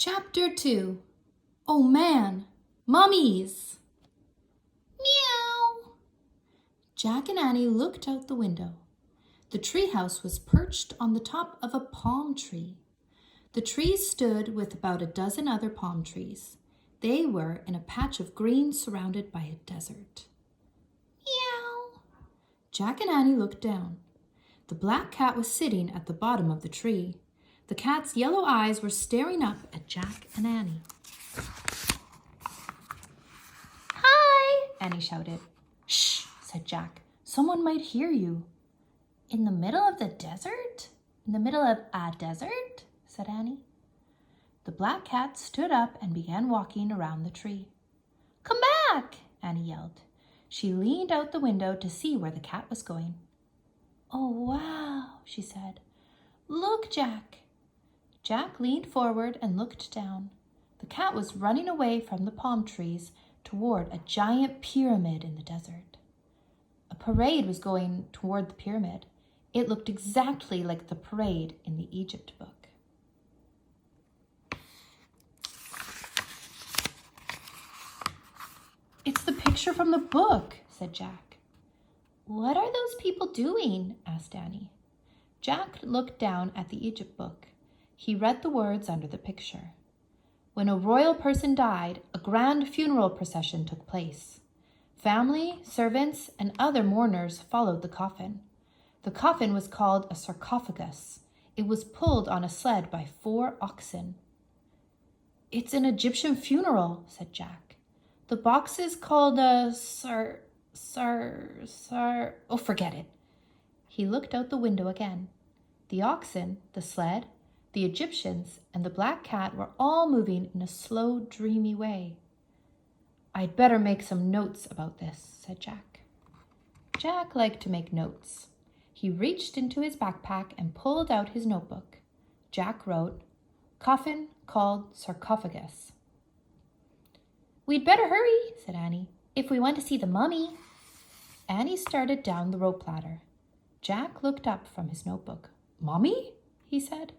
Chapter 2. Oh man, Mummies! Meow! Jack and Annie looked out the window. The treehouse was perched on the top of a palm tree. The tree stood with about a dozen other palm trees. They were in a patch of green surrounded by a desert. Meow! Jack and Annie looked down. The black cat was sitting at the bottom of the tree. The cat's yellow eyes were staring up at Jack and Annie. Hi, Annie shouted. Shh, said Jack. Someone might hear you. In the middle of the desert? In the middle of a desert? Said Annie. The black cat stood up and began walking around the tree. Come back, Annie yelled. She leaned out the window to see where the cat was going. Oh, wow, she said. Look, Jack. Jack leaned forward and looked down. The cat was running away from the palm trees toward a giant pyramid in the desert. A parade was going toward the pyramid. It looked exactly like the parade in the Egypt book. It's the picture from the book, said Jack. What are those people doing? Asked Annie. Jack looked down at the Egypt book. He read the words under the picture. When a royal person died, a grand funeral procession took place. Family, servants, and other mourners followed the coffin. The coffin was called a sarcophagus. It was pulled on a sled by 4 oxen. It's an Egyptian funeral, said Jack. The box is called a oh, forget it. He looked out the window again. The oxen, the sled, the Egyptians, and the black cat were all moving in a slow, dreamy way. I'd better make some notes about this, said Jack. Jack liked to make notes. He reached into his backpack and pulled out his notebook. Jack wrote, Coffin called sarcophagus. We'd better hurry, said Annie, if we want to see the mummy. Annie started down the rope ladder. Jack looked up from his notebook. Mummy? He said.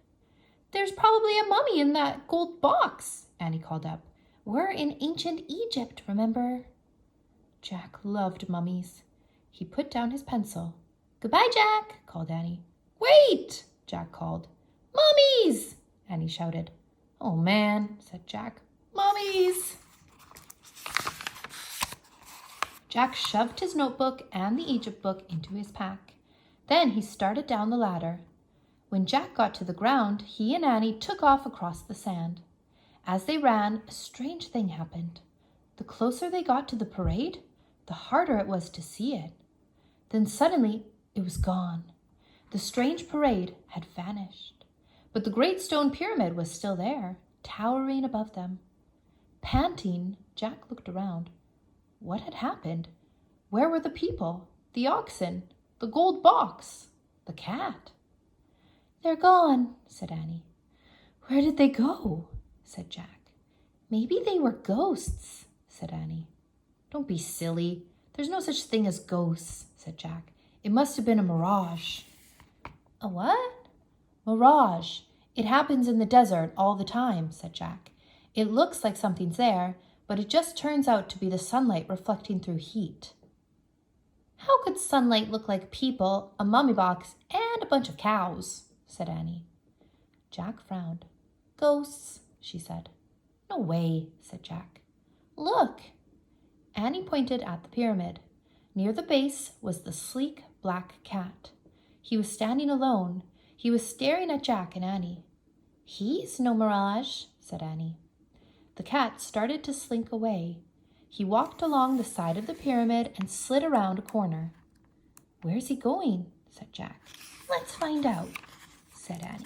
There's probably a mummy in that gold box, Annie called up. We're in ancient Egypt, remember? Jack loved mummies. He put down his pencil. Goodbye, Jack, called Annie. Wait, Jack called. Mummies, Annie shouted. Oh, man, said Jack. Mummies! Jack shoved his notebook and the Egypt book into his pack. Then he started down the ladder. When Jack got to the ground, he and Annie took off across the sand. As they ran, a strange thing happened. The closer they got to the parade, the harder it was to see it. Then suddenly, it was gone. The strange parade had vanished. But the great stone pyramid was still there, towering above them. Panting, Jack looked around. What had happened? Where were the people, the oxen, the gold box, the cat? They're gone, said Annie. Where did they go? Said Jack. Maybe they were ghosts, said Annie. Don't be silly. There's no such thing as ghosts, said Jack. It must have been a mirage. A what? Mirage. It happens in the desert all the time, said Jack. It looks like something's there, but it just turns out to be the sunlight reflecting through heat. How could sunlight look like people, a mummy box, and a bunch of cows? Said Annie. Jack frowned. Ghosts, she said. No way, said Jack. Look. Annie pointed at the pyramid. Near the base was the sleek black cat. He was standing alone. He was staring at Jack and Annie. He's no mirage, said Annie. The cat started to slink away. He walked along the side of the pyramid and slid around a corner. Where's he going? Said Jack. Let's find out, said Annie.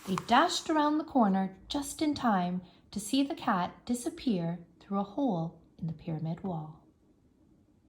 They dashed around the corner just in time to see the cat disappear through a hole in the pyramid wall.